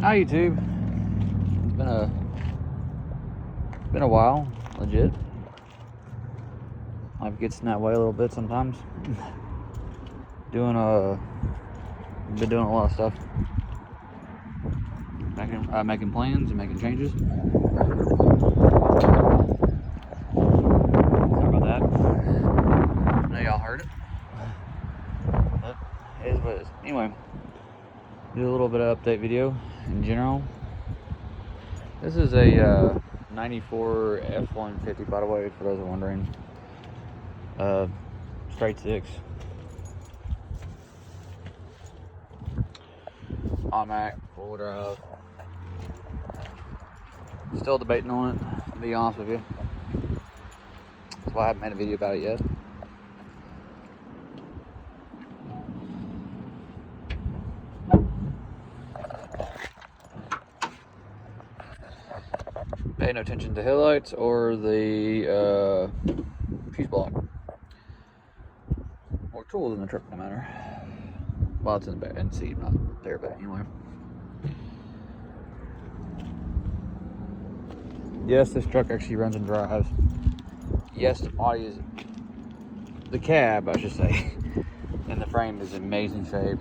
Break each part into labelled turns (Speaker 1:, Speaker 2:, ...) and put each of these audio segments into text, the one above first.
Speaker 1: Hi YouTube. It's been a while, legit. Life gets in that way a little bit sometimes. Been doing a lot of stuff. Making plans and making changes. Sorry about that. I know y'all heard it. But it is what it is. Anyway, do a little bit of update video in general. This is a 94 F-150, by the way, for those who are wondering. Straight six. Automatic, full drive. Still debating on it, to be honest with you. That's why I haven't made a video about it yet. Pay no attention to headlights or the fuse block. Or tools in the truck, no matter. Well, it's in the back end seat, not there, but anyway. Yes, this truck actually runs and drives. Yes, the body is, the cab, I should say, and the frame is in amazing shape.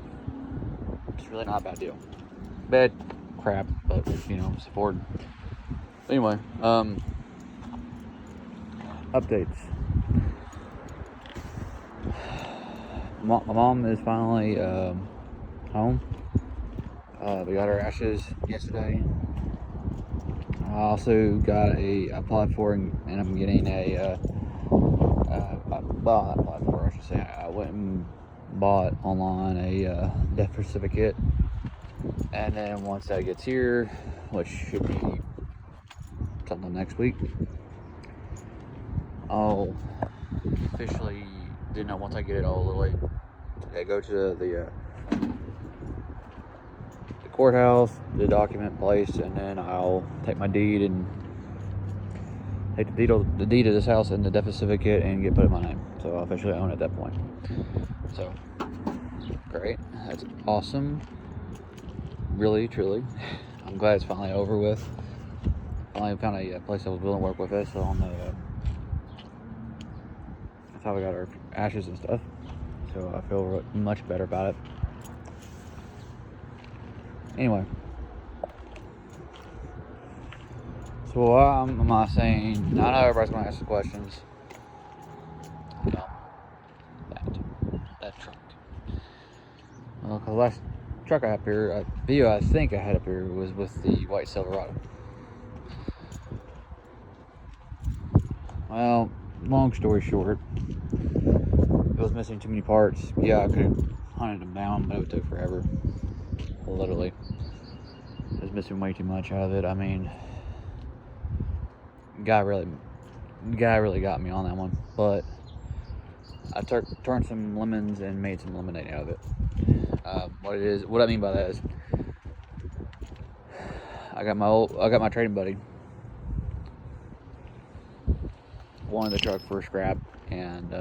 Speaker 1: It's really not a bad deal. Bad crap, but you know, it's Ford. Anyway, updates. My mom is finally home. We got our ashes yesterday. I also got applied for and I'm getting well, not applied for, I should say. I went and bought online a death certificate, and then once that gets here, which should be sometime next week, I'll officially, once I get it all the way, go to the courthouse, the document place, and then I'll take my deed and take the deed of this house and the death certificate and get put in my name. So I'll officially own it at that point. So great, that's awesome. Really, truly, I'm glad it's finally over with. Finally found a place that was willing to work with us on the. That's how we got our ashes and stuff. So I feel much better about it. Anyway, so why am I saying? I know everybody's gonna ask the questions. No, that truck. Well, cause the last truck I had up here, video I think I had up here was with the white Silverado. Well, long story short, it was missing too many parts. Yeah, I could have hunted them down, but it would take forever. Literally, it was missing way too much out of it. I mean, guy really got me on that one. But I turned some lemons and made some lemonade out of it. What I mean by that is, I got my trading buddy. Wanted the truck for scrap, and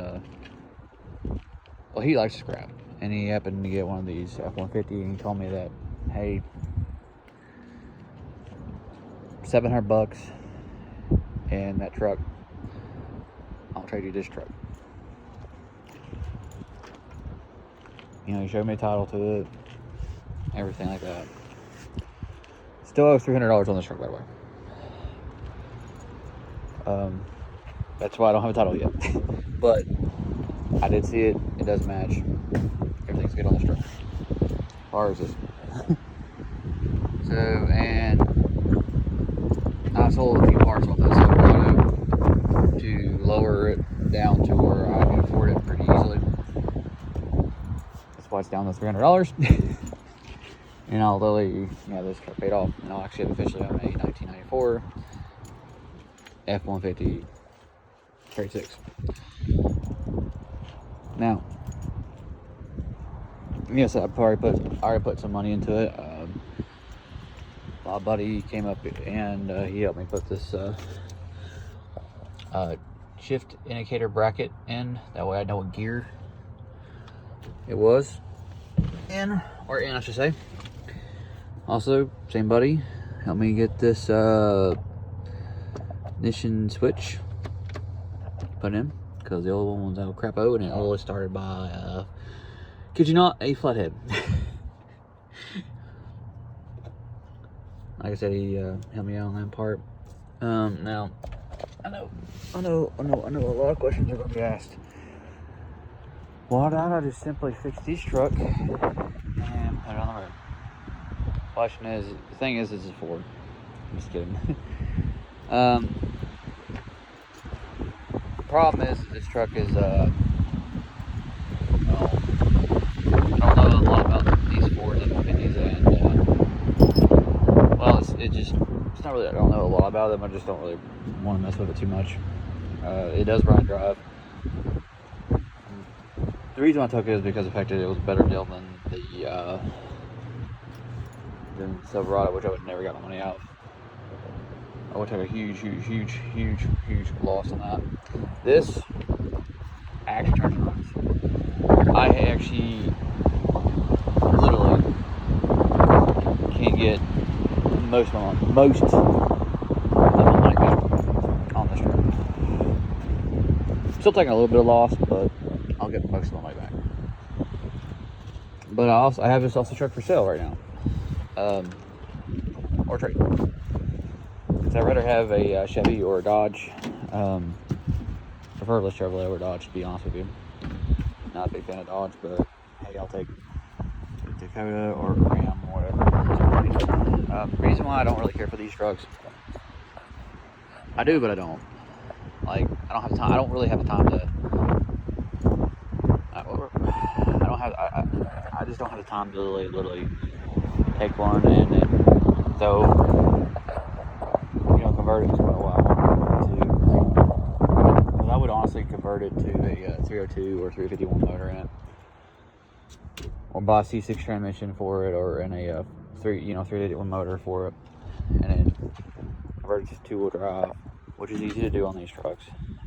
Speaker 1: well, he likes scrap, and he happened to get one of these F-150, and he told me that, hey, $700 and that truck, I'll trade you this truck. You know, he showed me a title to it, everything like that. Still owe $300 on this truck, by the way. That's why I don't have a title yet. But I did see it. It does match. Everything's good on this truck. As far as this. So, and I sold a few parts off this Silverado to lower it down to where I can afford it pretty easily. That's why it's down to $300. And I'll literally have this truck paid off. And I'll actually officially own a 1994 F-150 straight six. Now, yes, I already put some money into it. My buddy came up and he helped me put this shift indicator bracket in. That way I know what gear it was in, or in, I should say. Also, same buddy, help me get this ignition switch put in, because the old one was a crapo, and it all started by, kid you not, a flathead. Like I said, he helped me out on that part. Now, I know a lot of questions are going to be asked. Why don't I just simply fix this truck and put it on the road? Question is, the thing is, this is Ford. I'm just kidding. Problem is, this truck is, I don't know a lot about these Fords and 50s, and, well, it's not really, I don't know a lot about them, I just don't really want to mess with it too much. It does run and drive. The reason I took it is because the fact that it was a better deal than the Silverado, which I would never got my money out of. I would take a huge loss on that. This actually turns around. I actually literally can get most of my money back on this truck. Still taking a little bit of loss, but I'll get most of my money back. But I have this also truck for sale right now, or trade. So I'd rather have a Chevy or a Dodge. Preferably Chevrolet or Dodge, to be honest with you. Not a big fan of Dodge, but hey, I'll take Dakota or Ram or whatever. The reason why I don't really care for these trucks, I do, but I don't. Like, I don't have time. I don't really have the time to. I just don't have the time to literally take one and then convert it to what I want to. Because I would honestly convert it to a 302 or 351 motor in it, or buy a C6 transmission for it, or in a 381 motor for it, and then convert it to two-wheel drive, which is easy to do on these trucks,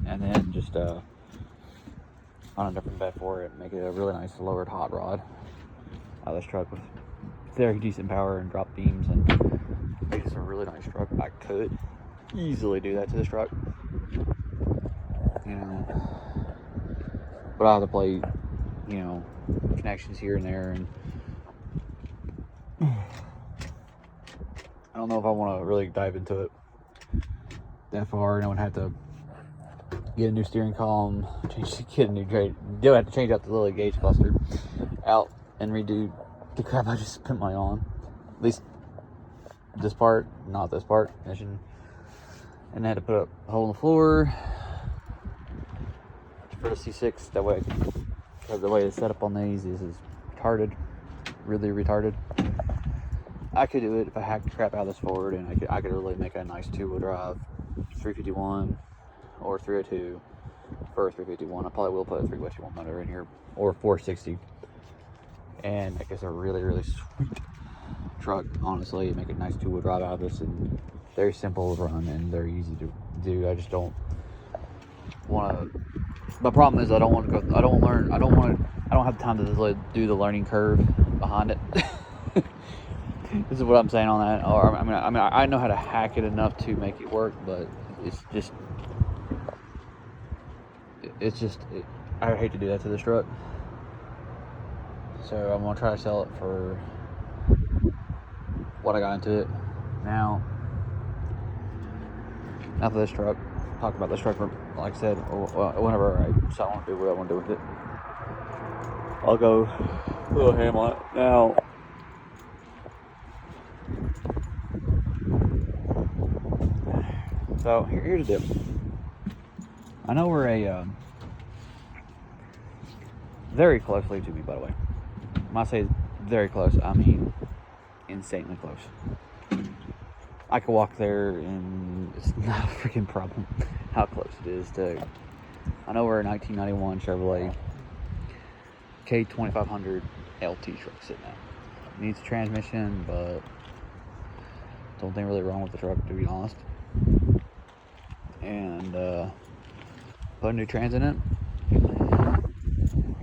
Speaker 1: and then just on a different bed for it, make it a really nice lowered hot rod out of this truck with very decent power and drop beams, and make this a really nice truck. I could easily do that to this truck, but I have to play, connections here and there, and I don't know if I want to really dive into it that far, and I would have to get a new steering column, do have to change out the little gauge cluster out and redo the crap I just spent money on. At least this part, not this part. And I had to put a hole in the floor for the C6. That way, because the way it's set up on these is retarded, really retarded. I could do it if I hacked the crap out of this Ford, and I could really make a nice two-wheel drive 351 or 302 for a 351. I probably will put a 351 motor in here, or 460, and make this a really sweet truck. Honestly, make a nice two-wheel drive out of this, and very simple to run and very easy to do. I just don't want to. My problem is I don't want to go. I don't have time to do the learning curve behind it. This is what I'm saying on that. Or I know how to hack it enough to make it work, but I hate to do that to this truck. So I'm gonna try to sell it for what I got into it. Now, enough of this truck. Talk about this truck for, like I said, whenever I decide I want to do what I want to do with it, I'll go a little ham on it. Now, so here's the deal. I know we're very closely to me, by the way. When I say very close, I mean insanely close. I could walk there and it's not a freaking problem how close it is to. I know we're a 1991 Chevrolet K2500 LT truck sitting out. It needs a transmission, but don't think really wrong with the truck, to be honest. And put a new trans in it.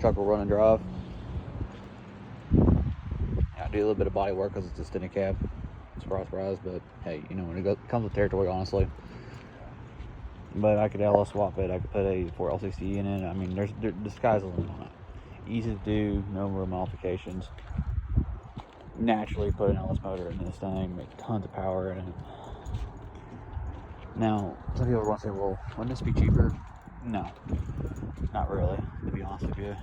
Speaker 1: Truck will run and drive. Yeah, do a little bit of body work because it's a extended cab. Surprise, but hey, you know, when it comes with territory, honestly. But I could LS swap it. I could put a 4L60 in it. I mean, the sky's the limit on it. Easy to do, no more modifications. Naturally, put an LS motor in this thing, make tons of power in it. Now, some people want to say, well, wouldn't this be cheaper? No, not really, to be honest with you.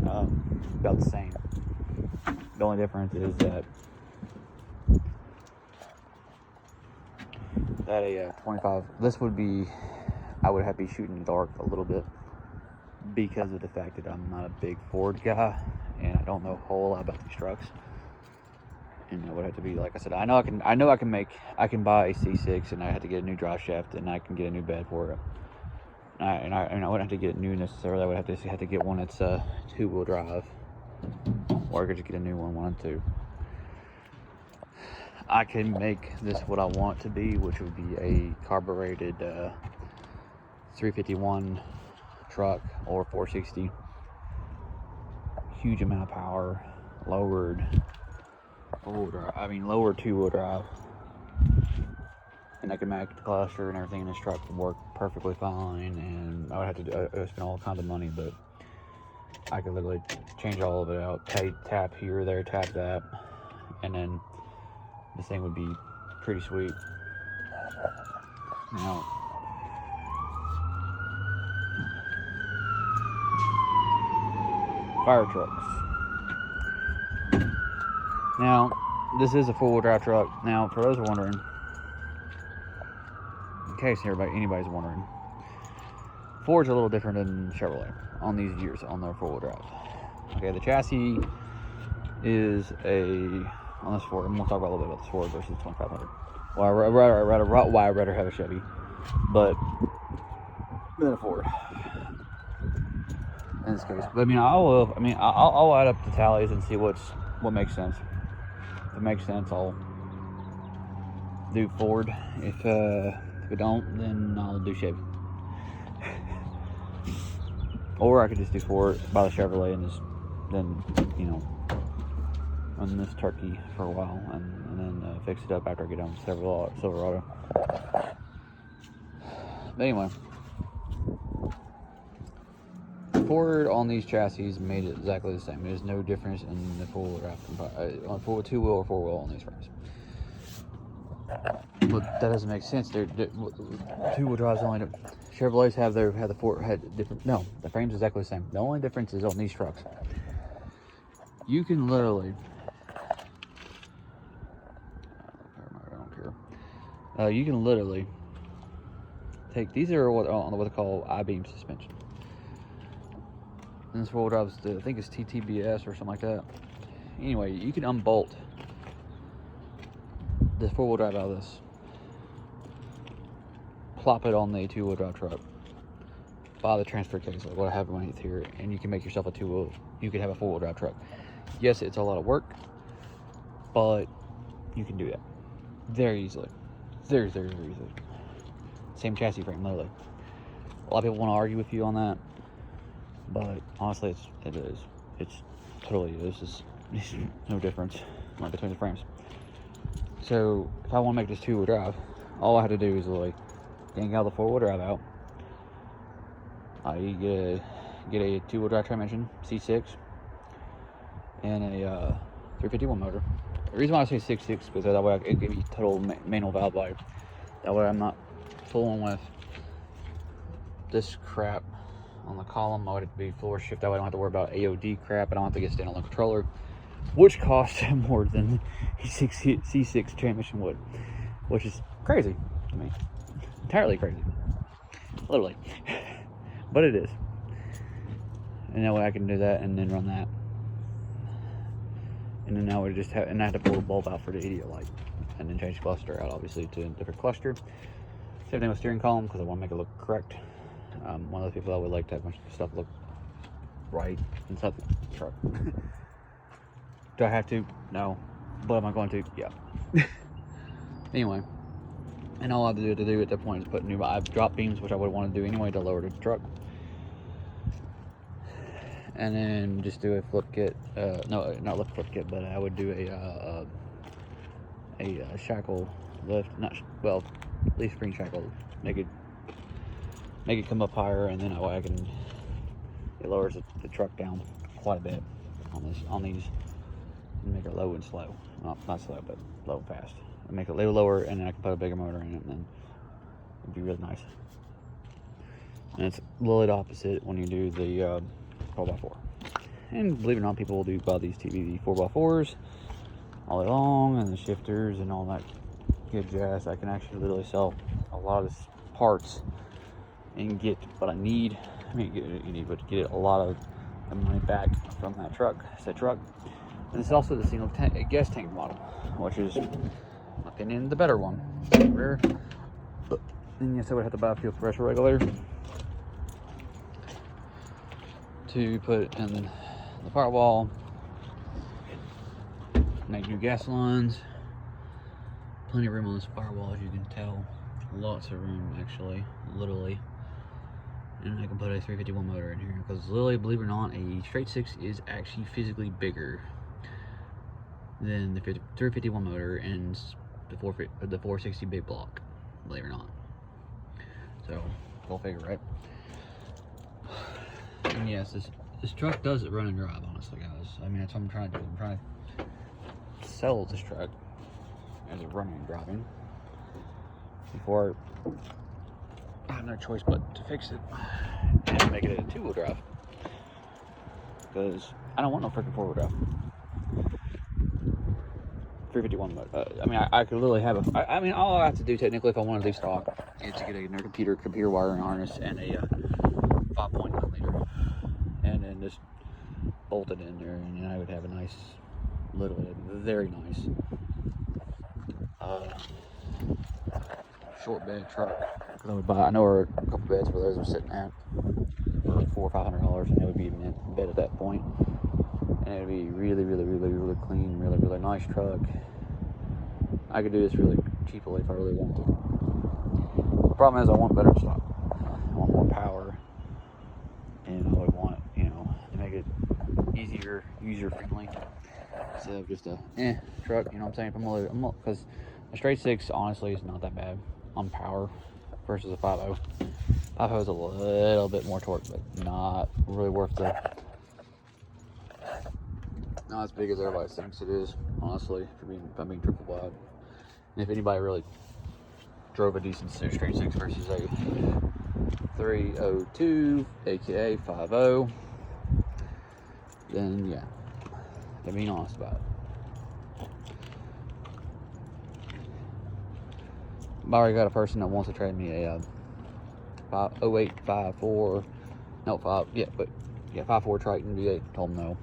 Speaker 1: About the same. The only difference is that a 25, this would be, I would have to be shooting in the dark a little bit because of the fact that I'm not a big Ford guy and I don't know a whole lot about these trucks. And it would have to be, like I said, I know I can buy a C6 and I have to get a new drive shaft and I can get a new bed for it. And I wouldn't have to get it new necessarily. I would have to get one that's two-wheel drive, or I could just get a new one too. I can make this what I want it to be, which would be a carbureted 351 truck or 460. Huge amount of power, lowered two-wheel drive. And I can make the cluster and everything in this truck work perfectly fine, and I would have to spend all kinds of money, but I could literally change all of it out, tap here, there, tap that, and then this thing would be pretty sweet. Now, fire trucks. Now, this is a four-wheel drive truck. Now, for those who are wondering, in case anybody's wondering, Ford's a little different than Chevrolet on these years on their four-wheel drive. Okay, the chassis is on this Ford. I'm going to talk about a little bit about this Ford versus 2500. Well, I'd rather have a Chevy, but than a Ford in this case. But I mean, I'll add up the tallies and see what makes sense. If it makes sense, I'll do Ford. If it don't, then I'll do Chevy. Or I could just do Ford, buy the Chevrolet, and then run this turkey for a while, and then fix it up after I get done with Silverado. But anyway, Ford on these chassis made it exactly the same. There's no difference in the four-wheel drive on two-wheel or four-wheel on these frames. But that doesn't make sense. Two-wheel drives only. Chevrolets had different. No, the frame's exactly the same. The only difference is on these trucks. You can literally. I don't care. You can literally take these are what they call I-beam suspension. And this four-wheel drive's I think it's TTBS or something like that. Anyway, you can unbolt the four-wheel drive out of this, plop it on the two-wheel drive truck, buy the transfer case like what I have underneath here, and you can make yourself you can have a four-wheel drive truck. Yes, it's a lot of work, but you can do that very easily. Very, very, very easily. Same chassis frame, literally. A lot of people want to argue with you on that, but honestly, it's totally is. There's no difference between the frames. So if I want to make this two-wheel drive, all I have to do is like yank out the four-wheel drive out. I get a two-wheel drive transmission, C6, and a 351 motor. The reason why I say 6.6 because that way it gives you total manual valve life. That way I'm not fooling with this crap on the column. I would have to be floor shift. That way I don't have to worry about AOD crap. I don't have to get a standalone controller, which costs more than a C6 transmission would, which is crazy to me. Entirely crazy. Literally. But it is. And that way I can do that and then run that. And then now we just have, and I have to pull the bulb out for the idiot light. And then change the cluster out, obviously, to a different cluster. Same thing with steering column, because I want to make it look correct. One of those people that would like to have my stuff look right inside the truck. Do I have to? No. But am I going to? Yeah. Anyway. And all I have to do at that point is put drop beams, which I would want to do anyway to lower the truck. and then just do a flip kit. No, not a flip kit, but I would do a shackle lift, well, leaf spring shackle, make it come up higher, and then it lowers the truck down quite a bit on these, and make it low and slow. Not slow, but low and fast. I make it a little lower, and then I can put a bigger motor in it, and then it'd be really nice. And it's literally the opposite when you do the 4x4. And believe it or not, people will buy these TBV 4x4s all day long, and the shifters and all that good jazz. I can actually literally sell a lot of this parts and get what I need. I mean, get a lot of the money back from that truck. And it's also the single gas tank model, which is, in my opinion, the better one. Rare. But then yes, I would have to buy a fuel pressure regulator to put in the firewall, make new gas lines. Plenty of room on this firewall, as you can tell. Lots of room, actually, literally. And I can put a 351 motor in here, because literally, believe it or not, a straight six is actually physically bigger than the 351 motor and the 460 big block, believe it or not. So, go figure, right? And yes, this truck does run and drive, honestly, guys. I mean, that's what I'm trying to do. I'm trying to sell this truck as a running and driving before I have no choice but to fix it and make it a two-wheel drive, because I don't want no freaking four-wheel drive. 351 motor. I mean, I could literally have I mean, all I have to do technically, if I want to do stock, is to get a computer wiring harness and a 5.9 liter, and then just bolt it in there, and then I would have a nice, literally very nice short bed truck. Because I would buy, I know where a couple beds where those are sitting at for $400 or $500, and it would be in bed at that point, and it would be really clean, really nice truck. I could do this really cheaply if I really want to. The problem is I want better stock. I want more power, and I would want, to make it easier, user-friendly, instead of just a truck. You know what I'm saying? Because a straight six, honestly, is not that bad on power versus a 5.0. 5.0 is a little bit more torque, but not really worth not as big as everybody thinks it is, honestly, if I'm being triple wide. And if anybody really drove a decent straight six versus a 302, aka 5.0, then yeah, they're being honest about it. I've already got a person that wants to trade me a 08 54, no 5, yeah, but yeah, 5.4 Triton V8. Told him no.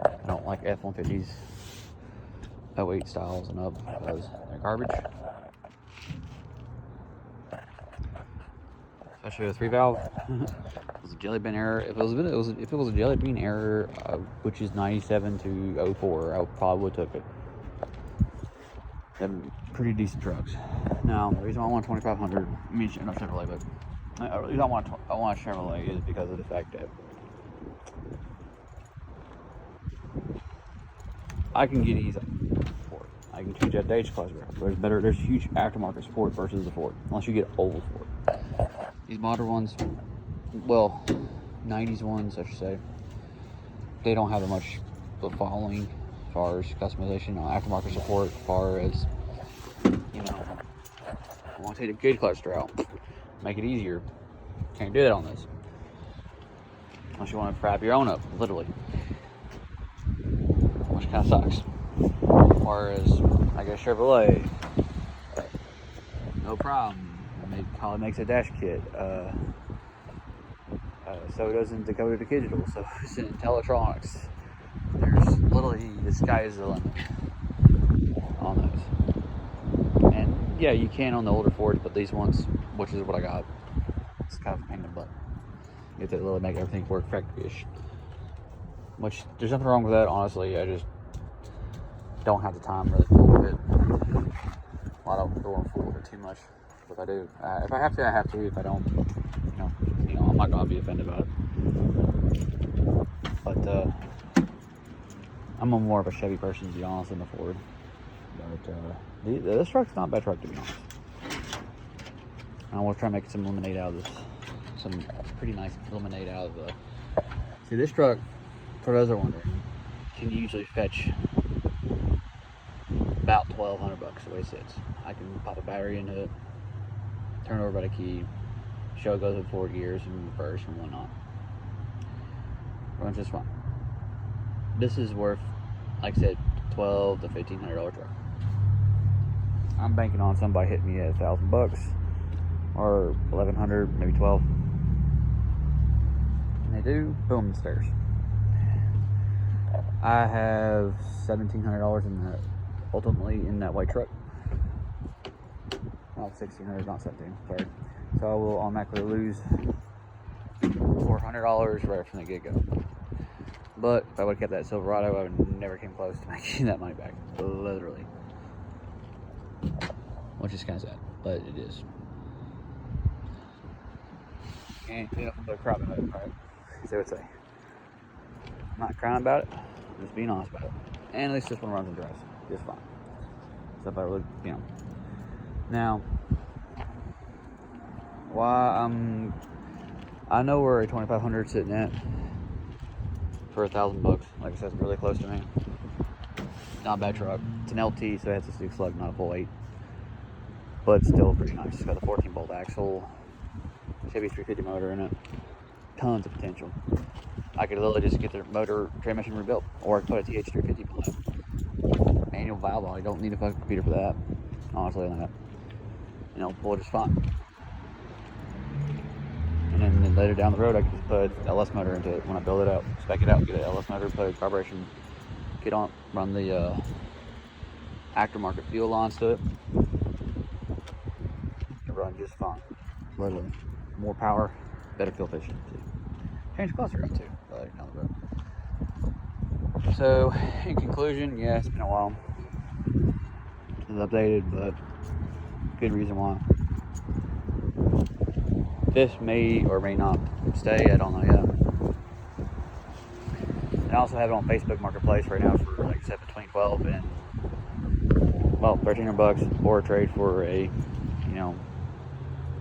Speaker 1: I don't like F-150s 08 styles and up because they're garbage. Especially a 3-valve. It was a jelly bean error. If it was a jelly bean error, which is 97 to 04, I probably would have took it. They're pretty decent trucks. Now, the reason why I want 2500, I mean, not Chevrolet, but the reason I want a Chevrolet is because of the fact that I can get easy support. I can change that Dage class barrel. There's huge aftermarket support versus the Ford, unless you get old Ford. These modern ones, well, 90s ones, I should say, they don't have much of a following as far as customization on aftermarket support, as far as, I want to take the gauge cluster out, make it easier. Can't do that on this. Unless you want to wrap your own up, literally. Which kind of sucks. Whereas, I guess Chevrolet, no problem. Probably makes a dash kit. So doesn't Dakota Digital. So it's in Teletronics. There's literally, the sky is the limit on those. And yeah, you can on the older Fords, but these ones, which is what I got, it's kind of a pain in the butt. You have to really make everything work factory-ish. Which, there's nothing wrong with that, honestly. I just don't have the time really to fool with it. I don't go and fool with it too much. If I do, if I have to, I have to. If I don't, I'm not gonna be offended about it. But I'm more of a Chevy person, to be honest, than a Ford. But this truck's not a bad truck, to be honest. I want to try to make some lemonade out of this. Some pretty nice lemonade out of the... See, this truck, for those that are wondering, can usually fetch about $1,200 the way it sits. I can pop a battery into it, turn it over by the key, show it goes in 4 gears and reverse and whatnot. Runs just fine. This is worth, like I said, $1,200 to $1,500 truck. I'm banking on somebody hitting me at $1,000 or $1,100, maybe $1,200. And they do, boom, the stairs. I have $1,700 in that, ultimately in that white truck. Well, $1,600, not $1,700, sorry. So I will automatically lose $400 right from the get-go. But if I would have kept that Silverado, I would never came close to making that money back, literally. Which is kind of sad, but it is. Can't clean up a crap about it, right? As they would say. I'm not crying about it, I'm just being honest about it. And at least this one runs and drives just fine. So if I really, you know. Now, why I know where a 2500 sitting at for $1,000. Like I said, it's really close to me. Not a bad truck. It's an LT, so it has a 6 slug, not a full 8. But still pretty nice. It's got a 14-bolt axle, Chevy 350 motor in it. Tons of potential. I could literally just get the motor transmission rebuilt, or I could put a TH350 below. Manual valve. I don't need a fucking computer for that. Honestly, like that. You know, pull it just fine. And then later down the road, I could just put LS motor into it when I build it out, spec it out, get an LS motor, put a carburation kit on, run the aftermarket fuel lines to it. It runs just fine. Literally, more power, better fuel efficiency. Change the clutch around too, later down the road. So, in conclusion, yeah, it's been a while. It's updated, but good reason why. This may or may not stay, I don't know yet. And I also have it on Facebook Marketplace right now for, like I said, between $1,200 and, well, $1,300, or a trade for a, you know,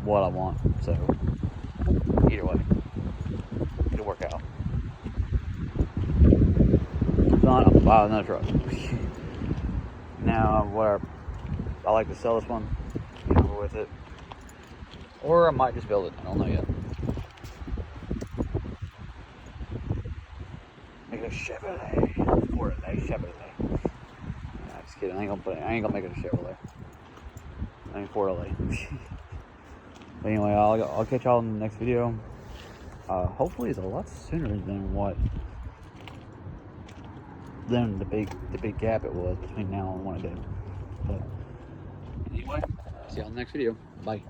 Speaker 1: what I want. So, either way, it'll work out. If not, I'm gonna buy another truck. Now, I like to sell this one, get over with it. Or I might just build it, I don't know yet. Make it a Chevrolet. Chevrolet. Nah, just kidding, I ain't gonna make it a Chevrolet. I mean, Chevrolet. But anyway, I'll catch y'all in the next video. Hopefully it's a lot sooner than the big gap it was between now and when I did. But anyway, see y'all in the next video. Bye.